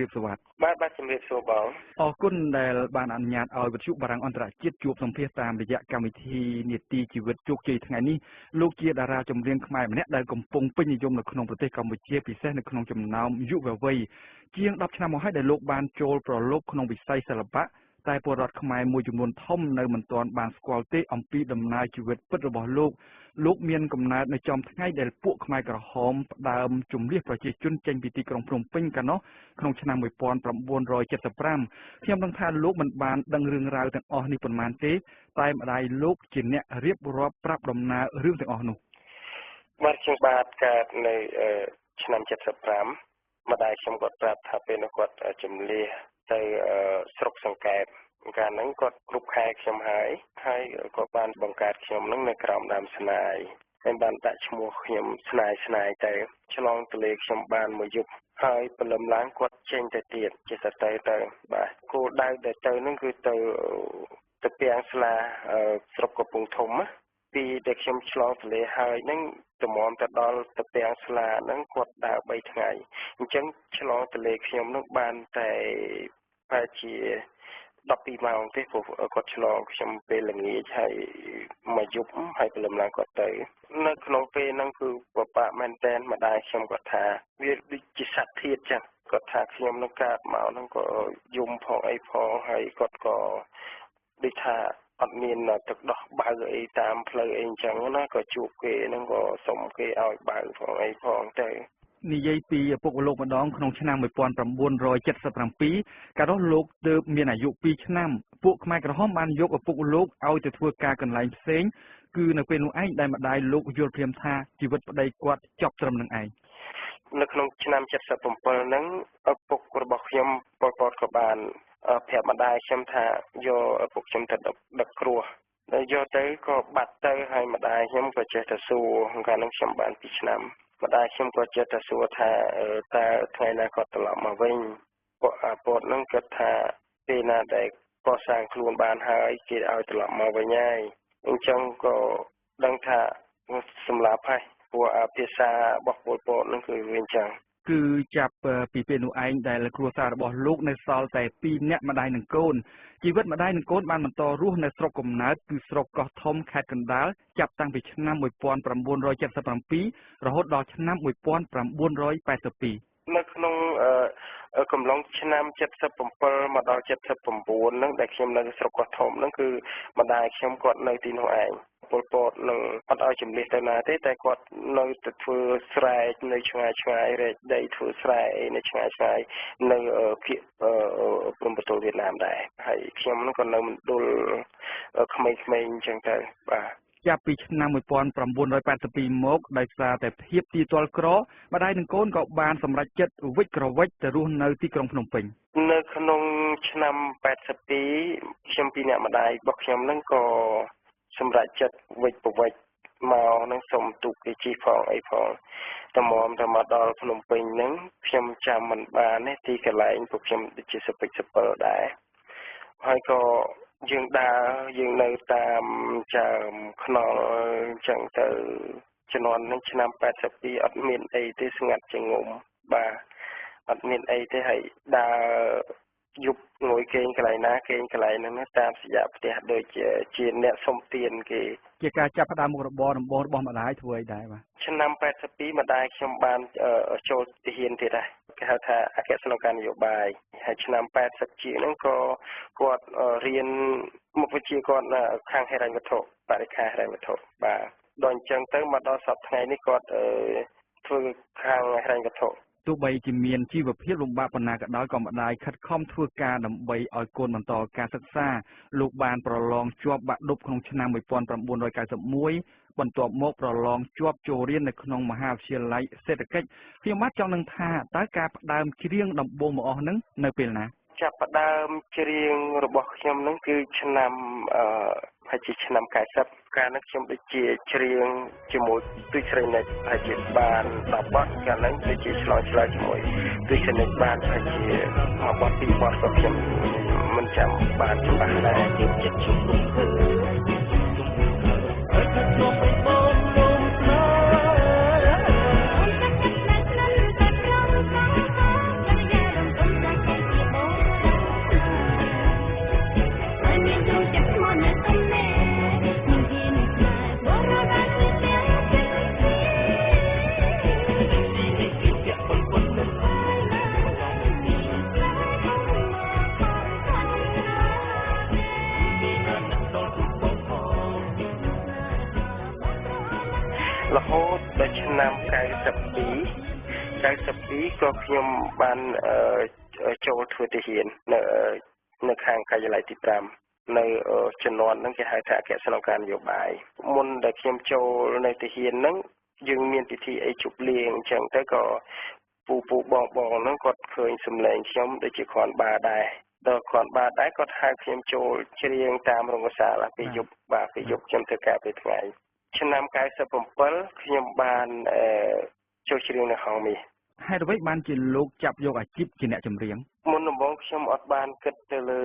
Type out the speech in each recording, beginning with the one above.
រៀបសวัสดิ์បាទជំរាបសួរបងអរគុណដែលបានអនុញ្ញាតឲ្យវិទ្យុបារាំងអន្តរជាតិជួបសម្ភាសតាមរយៈកម្មវិធីនីតិជីវិតជោគជ័យថ្ងៃនេះលោកជាតារាចម្រៀងខ្មែរម្នាក់ដែលកំពុងពេញនិយមនៅក្នុងប្រទេសកម្ពុជាពិសេសនៅក្នុងចំណោមយុវវ័យជាង10ឆ្នាំមកហើយដែលលោកបានចូលប្រឡូកក្នុងវិស័យសិល្បៈតែពលរដ្ឋខ្មែរមួយចំនួនធំនៅមិនទាន់បានស្គាល់ទេអំពីដំណើរជីវិតពិតរបស់លោកមានកំណើតនៅចំថ្ងៃដែលពួកខ្មែរក្រហមផ្ដើមជម្លៀសប្រជាជនចេញពីទីក្រុងភ្នំពេញកាលនោះក្នុងឆ្នាំ1975ខ្ញុំដឹងថាលោកមិនបានដឹងរឿងរ៉ាវទាំងអស់នេះប៉ុន្មានទេតែម្ដាយលោកជាអ្នករៀបរាប់ប្រាប់ដំណើររឿងទាំងអស់នោះបាទខ្ញុំបាទកើតនៅឆ្នាំ75ម្ដាយខ្ញុំគាត់ប្រាប់ថាពេលនោះគាត់ជម្លៀសទៅស្រុកសង្កែបកាលហ្នឹងគាត់គ្រប់ខែខ្ញុំហើយគាត់បានបង្កើតខ្ញុំហ្នឹងនៅក្រោមដើមស្នាយហើយបានដាក់ឈ្មោះខ្ញុំស្នាយទៅឆ្លងទន្លេខ្ញុំបានមួយយប់ហើយព្រលឹមឡើងគាត់ចេញទៅទៀតចេះតែទៅបាទគោលដៅដែលទៅហ្នឹងគឺទៅពាំងស្លាស្រុកកំពង់ធំពីដែលខ្ញុំឆ្លងទន្លេហើយហ្នឹងតម្រាំទៅដល់ទៅពាំងស្លាហ្នឹងគាត់ដើរ3ថ្ងៃអញ្ចឹងឆ្លងទន្លេខ្ញុំហ្នឹងបានតែប្រហែលជា12ម៉ោងទេព្រោះគាត់ឆ្លងខ្ញុំពេលល្ងាចហើយមួយយប់ហើយព្រលឹមឡើងគាត់ទៅនៅក្នុងពេលហ្នឹងគឺពិបាកមែនទែនម្ដាយខ្ញុំគាត់ថាវាដូចជាសត្វធាតុចឹងគាត់ថាខ្ញុំនឹងកើតមកហ្នឹងក៏យំផងអីផងហើយគាត់ក៏ដូចថាអត់មានទឹកដោះបើអីតាមផ្លូវអីអញ្ចឹងណាក៏ជួបគេហ្នឹងក៏សុំគេឲ្យបើផងអីផងទៅនិយាយពីឪពុកលោកម្ដងក្នុងឆ្នាំ1977កាលនោះលោកទើបមានអាយុ2ឆ្នាំពួកខ្មែរក្រហមបានយកឪពុកលោកឲ្យទៅធ្វើការកន្លែងផ្សេងគឺនៅពេលនោះឯងដែលម្ដាយលោកយល់ព្រាមថាជីវិតប្តីគាត់ចប់ត្រឹមនឹងឯងនៅក្នុងឆ្នាំ77ហ្នឹងឪពុករបស់ខ្ញុំពលពតក៏បានប្រាប់ម្ដាយខ្ញុំថាយកឪពុកខ្ញុំទៅដឹកគ្រោះហើយយកទៅក៏បាត់ទៅហើយម្ដាយខ្ញុំក៏ចេះតែសួរកាលហ្នឹងខ្ញុំបាន2ឆ្នាំម្ដាយខ្ញុំក៏ចេះតែសួរថាតើថ្ងៃណាគាត់ត្រឡប់មកវិញពួកអាពតហ្នឹងគាត់ថាពេលណាដែលកសាងខ្លួនបានហើយគេឲ្យត្រឡប់មកវិញហើយអញ្ចឹងក៏ដឹងថាសម្រាប់ហើយព្រោះភាសារបស់ពលពតហ្នឹងគឺវាអញ្ចឹងគឺចាប់ពីពេលនោះឯងដែលគ្រួសាររបស់លោកនៅសល់តែ2នាក់ម្ដាយនិងកូនជីវិតម្ដាយនិងកូនបានបន្តរស់នៅស្រុកកំណើតគឺស្រុកកោះធំខេត្តកណ្ដាលចាប់តាំងពីឆ្នាំ1977រហូតដល់ឆ្នាំ1982នៅក្នុងកំឡុងឆ្នាំ77មកដល់79ហ្នឹងដែលខ្ញុំនៅស្រុកកោះធំហ្នឹងគឺម្ដាយខ្ញុំគាត់នៅទីនោះឯងពលពតនឹងអត់ឲ្យជំនះទៅណាទេតែគាត់នៅទៅធ្វើស្រែកនៅឆ្ងាយរែកដីធ្វើស្រែនៅឆ្ងាយនៅភាគព្រំប្រទល់វៀតណាមដែរហើយខ្ញុំហ្នឹងក៏នៅមណ្ឌលក្មេងៗអញ្ចឹងទៅបាទចាប់ពីឆ្នាំ1982មកដោយសារតែភាពទីទាល់ក្រម្ដាយនិងកូនក៏បានសម្រេចចិត្តវិចក្រវិចទៅរស់នៅទីក្រុងភ្នំពេញនៅក្នុងឆ្នាំ82ខ្ញុំពីអ្នកម្ដាយរបស់ខ្ញុំហ្នឹងក៏សម្រាប់ចិត្តវិចប្រវិចមកនឹងសុំទូកគេជីផងអីផងតម្រាំទៅមកដល់ភ្នំពេញហ្នឹងខ្ញុំចាំមិនបានទេទីកន្លែងពួកខ្ញុំដូចជាសពេចសពើដែរហើយក៏យើងដើរយើងនៅតាមចាខ្នល់អញ្ចឹងទៅជំនាន់នេះឆ្នាំ82អត់មានអីទេស្ងាត់ជាងងំបាទអត់មានអីទេហើយដើរយប់ងុយគេងកន្លែងណាគេងកន្លែងហ្នឹងតាមសញ្ញាផ្ទះដូចជាអ្នកសុំទានគេជាការចាប់ផ្ដើមមុខរបរដំបូងរបស់ម្ដាយធ្វើអីដែរបាទឆ្នាំ82ម្ដាយខ្ញុំបានចូលទាហានទៀតដែរគេហៅថាអគ្គស្នងការនយោបាយហើយឆ្នាំ80ជាងហ្នឹងក៏គាត់រៀនមុខវិជ្ជាគាត់ខាងហិរញ្ញវត្ថុបរិក្ខារហិរញ្ញវត្ថុបាទដល់អញ្ចឹងទៅមកដល់សប្តាហ៍ថ្ងៃនេះគាត់ធ្វើខាងហិរញ្ញវត្ថុទោះបីជាមានជីវភាពលំបាកប៉ុណ្ណាក៏ដោយក៏ម្ដាយខិតខំធ្វើការដើម្បីឲ្យកូនបន្តការសិក្សាលោកបានប្រឡងជាប់បាក់ឌុបក្នុងឆ្នាំ1991បន្ទាប់មកប្រឡងជាប់ចូលរៀននៅក្នុងមហាវិទ្យាល័យសេដ្ឋកិច្ចខ្ញុំបាទចង់នឹងថាតើការផ្ដើមច្រៀងដំបូងមកអស់ហ្នឹងនៅពេលណាចាប់ផ្ដើមច្រៀងរបស់ខ្ញុំហ្នឹងគឺឆ្នាំហើយជាឆ្នាំ90កាលនោះខ្ញុំដូចជាច្រៀងជាមួយទូចស្រីនិចហើយជាបាន10បទកាលនោះដូចជាឆ្លងឆ្លើយជាមួយទូចស្រីនិចបានហើយជាមួយបទពីរបទក៏ខ្ញុំមិនចាំបានច្បាស់ដែរជាចិត្តជុំគុំធ្វើ រហូតដល់ឆ្នាំ92ក៏ខ្ញុំបានចូលធ្វើទាហាននៅខាងការិយាល័យទី5នៅជំនាន់ហ្នឹងគេហៅថាអគ្គស្នងការនយោបាយមុនដែលខ្ញុំចូលនៅទាហានហ្នឹងយើងមានពិធីអីជប់លៀងអញ្ចឹងទៅក៏ពូបងហ្នឹងគាត់ឃើញសម្លេងខ្ញុំដូចជាគ្រាន់បាដែរដល់គ្រាន់បាដែរគាត់ហៅខ្ញុំចូលច្រៀងតាមរោងសាលពេលយប់ខ្ញុំធ្វើការពេលថ្ងៃឆ្នាំ97ខ្ញុំបានចូលច្រៀងនៅហងមាសហ េតុអ្វីបានជាលោកចាប់យកអាជីពជាអ្នកចម្រៀងមុនដំបូងខ្ញុំអត់បានគិតទៅលើ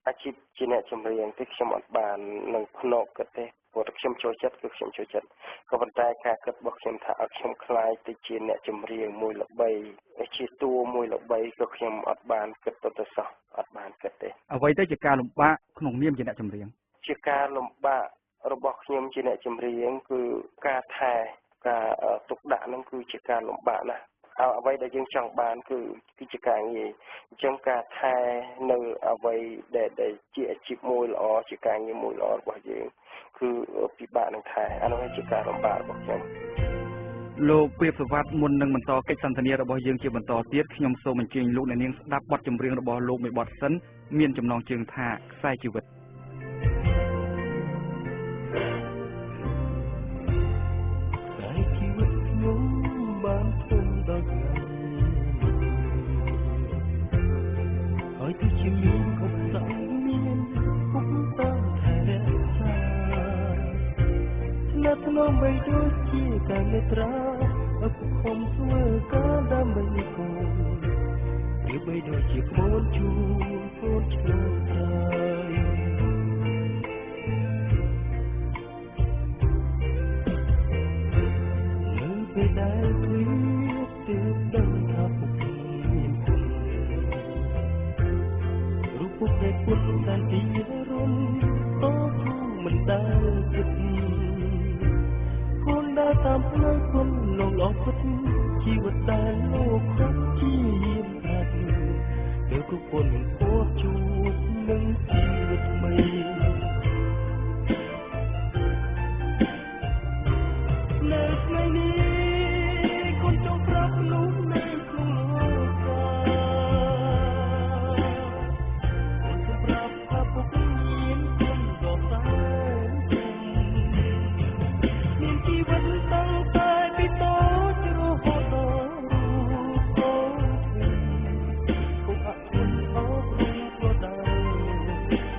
អាជីពជាអ្នកចម្រៀងទេខ្ញុំអត់បាននឹងភ្នែកគិតទេព្រោះតែខ្ញុំចូលចិត្តក៏ប៉ុន្តែការគិតរបស់ខ្ញុំថាឲ្យខ្ញុំខ្លាយទៅជាអ្នកចម្រៀងមួយល្បីជាតួមួយល្បីក៏ខ្ញុំអត់បានគិតទៅសោះអត់បានគិតទេអ្វីទៅជាការលំបាកក្នុងនាមជាអ្នកចម្រៀងជាការលំបាករបស់ខ្ញុំជាអ្នកចម្រៀងគឺការថែការទុកដាក់ហ្នឹងគឺជាការលំបាកណាស់អ្វីដែលយើងចង់បានគឺជាការងារអញ្ចឹងការថែនៅអ្វីដែលជាអាជីពមួយល្អជាការងារមួយល្អរបស់យើងគឺពិបាកនឹងថែអានោះជាការលំបាករបស់ខ្ញុំលោកព្រាបសវត្ថមុននឹងបន្តកិច្ចសន្ទនារបស់យើងជាបន្តទៀតខ្ញុំសូមអញ្ជើញលោកអ្នកនាងស្ដាប់បទចម្រៀងរបស់លោកមួយបទសិនមានចំណងជើងថាខ្សែជីវិតនាំបីដូចជាការមេត្រាអពុខំធ្វើការដើម្បីកូនវាបីដូចជាកូនជូនកូនឆ្លើយនៅពេលដែលគ្រាទើបដឹងថាពុកមានគុណរូបពុកដែលពុតតែទីរំតោមិនដែលគិតតាមផ្លូវគុណលោកអស់ពិតជីវិតដែលលោកគ្រប់ជាយាមប្រាត់លើគ្រប់គុណពោះជួបនឹងជីវិតថ្មីនៅថ្ងៃនេះគុណចង់ប្រាប់លោកនៅក្នុងលោកកាគុណប្រាប់ថាពុកមានគុណដ៏សែនមានជីវិតតាំងតែពីតូចរហូតដល់រូបអូនពុកអគុណអរគុណក៏ដែរ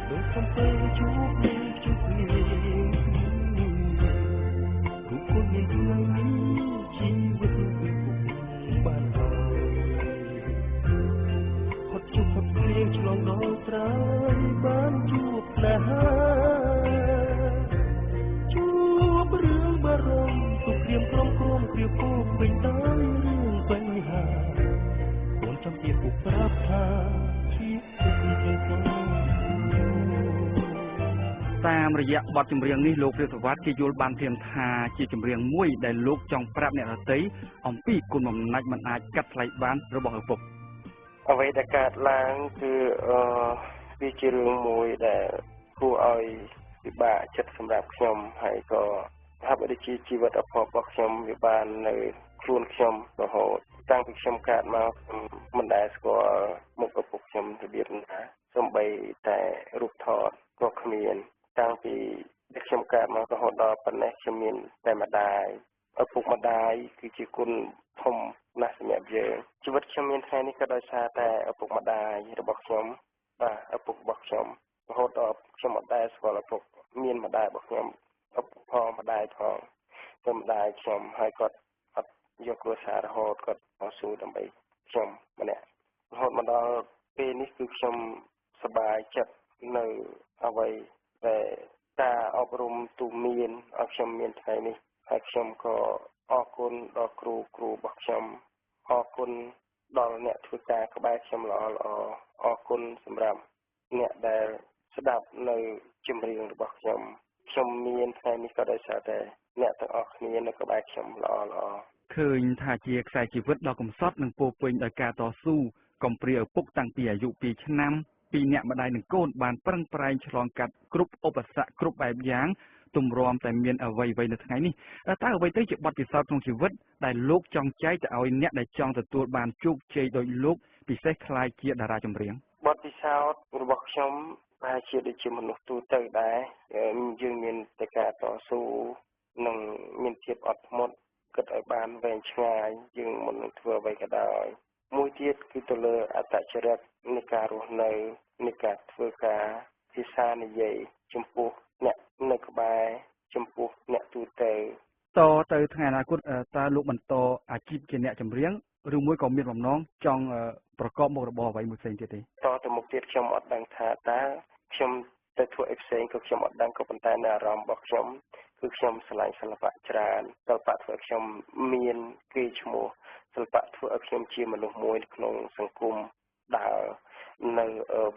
ដូចសំពើជួបនឹងជួបគ្នាគុកគុណមានថ្ងៃនេះជីវិតពីពុកបានហើយហត់ជួបហត់គ្រៀងឆ្លងដល់ត្រើយបានជួបណារឿងបារម្ភទុកព្រៀមក្រុមគ្រាពោពេញដោយរឿងបញ្ហាកូនចាំជាពុកប្រាប់ថាជាពុកត្រូវតាមរយៈបទចម្រៀងនេះលោកព្រាបសវត្ថគេយល់បានធៀមថាជាចម្រៀងមួយដែលលោកចង់ប្រាប់អ្នកដទៃអំពីគុណបំណាច់មិនអាចកាត់ថ្លៃបានរបស់ឪពុកអ្វីដែលកើតឡើងគឺវាជារឿងមួយដែលគួរឲ្យពិបាកចិត្តសម្រាប់ខ្ញុំហើយក៏ហាក់បីដូចជាជីវិតអភ័ព្វរបស់ខ្ញុំវាបាននៅខ្លួនខ្ញុំរហូតតាំងពីខ្ញុំកើតមកមិនដែលស្គាល់មុខឪពុកខ្ញុំរបៀបណាសូម្បីតែរូបថតក៏គ្មានតាំងពីខ្ញុំកើតមករហូតដល់ប៉ុណ្ណេះខ្ញុំមានតែម្ដាយឪពុកម្ដាយគឺជាគុណធំណាស់សម្រាប់យើងជីវិតខ្ញុំមានថ្ងៃនេះក៏ដោយសារតែឪពុកម្ដាយរបស់ខ្ញុំបាទឪពុករបស់ខ្ញុំរហូតដល់ខ្ញុំអត់ដែលស្គាល់ឪពុកមានម្ដាយរបស់ខ្ញុំឪពុកផងម្ដាយផងទៅម្ដាយខ្ញុំហើយគាត់អត់យកគ្រួសាររហូតគាត់តស៊ូដើម្បីខ្ញុំម្នាក់រហូតមកដល់ពេលនេះគឺខ្ញុំសប្បាយចិត្តនៅអ្វីដែលការអប់រំទូមានឲ្យខ្ញុំមានថ្ងៃនេះហើយខ្ញុំក៏អរគុណដល់គ្រូរបស់ខ្ញុំអរគុណដល់អ្នកធ្វើការក្បែរខ្ញុំល្អអរគុណសម្រាប់អ្នកដែលស ស្ដាប់នៅចម្រៀងរបស់ខ្ញុំមានថ្ងៃនេះក៏ដោយសារតែអ្នកទាំងអស់គ្នានៅក្បែរខ្ញុំល្អឃើញថាជាខ្សែជីវិតដ៏កំសត់និងពោរពេញដោយការតស៊ូកំព្រាឪពុកតាំងពីអាយុ2ឆ្នាំពីអ្នកម្ដាយនិងកូនបានប្រឹងប្រែងឆ្លងកាត់គ្រប់ឧបសគ្គគ្រប់បែបយ៉ាងទម្រាំតែមានអ្វីៗនៅថ្ងៃនេះតើអ្វីទៅជាបទពិសោធន៍ក្នុងជីវិតដែលលោកចង់ចែកទៅឲ្យអ្នកដែលចង់ទទួលបានជោគជ័យដោយលោកពិសេសខ្លាយជាតារាចម្រៀងបទពិសោធន៍របស់ខ្ញុំប្រហែលជាដូចជាមនុស្សទូទៅដែរយើងមានតែការតស៊ូនិងមានភាពអត់ធ្មត់គិតឲ្យបានវែងឆ្ងាយយើងមិននឹងធ្វើអ្វីក៏ដោយមួយទៀតគឺទៅលើអត្តចរិតនៃការរស់នៅនៃការធ្វើការភាសានិយាយចំពោះអ្នកនៅក្បែរចំពោះអ្នកទូទៅទៅថ្ងៃអនាគតតើលោកបន្តអាជីពជាអ្នកចម្រៀងឬមួយក៏មានបំណងចង់ប្រកបមុខរបរអ្វីមួយផ្សេងទៀតទេទៅមុខទៀតខ្ញុំអត់ដឹងថាតើខ្ញុំទៅធ្វើអីផ្សេងក៏ខ្ញុំអត់ដឹងក៏ប៉ុន្តែនៅអារម្មណ៍របស់ខ្ញុំគឺខ្ញុំស្រឡាញ់សិល្បៈច្រើនសិល្បៈធ្វើឲ្យខ្ញុំមានកេរ្តិ៍ឈ្មោះសិល្បៈធ្វើឲ្យខ្ញុំជាមនុស្សមួយក្នុងសង្គមដើរនៅ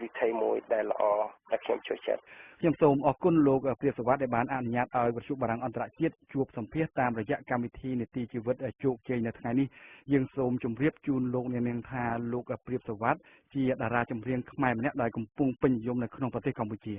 វិថីមួយដែលល្អដែលខ្ញុំចូលចិត្តខ្ញុំសូមអរគុណលោកព្រាបសវត្ថដែលបានអនុញ្ញាតឲ្យវិទ្យុបារាំងអន្តរជាតិជួបសម្ភាសតាមរយៈកម្មវិធីនីតិជីវិតជោគជ័យនៅថ្ងៃនេះយើងសូមជម្រាបជូនលោកអ្នកនាងថាលោកព្រាបសវត្ថជាតារាចម្រៀងខ្មែរម្នាក់ដែលកំពុងពេញនិយមនៅក្នុងប្រទេសកម្ពុជា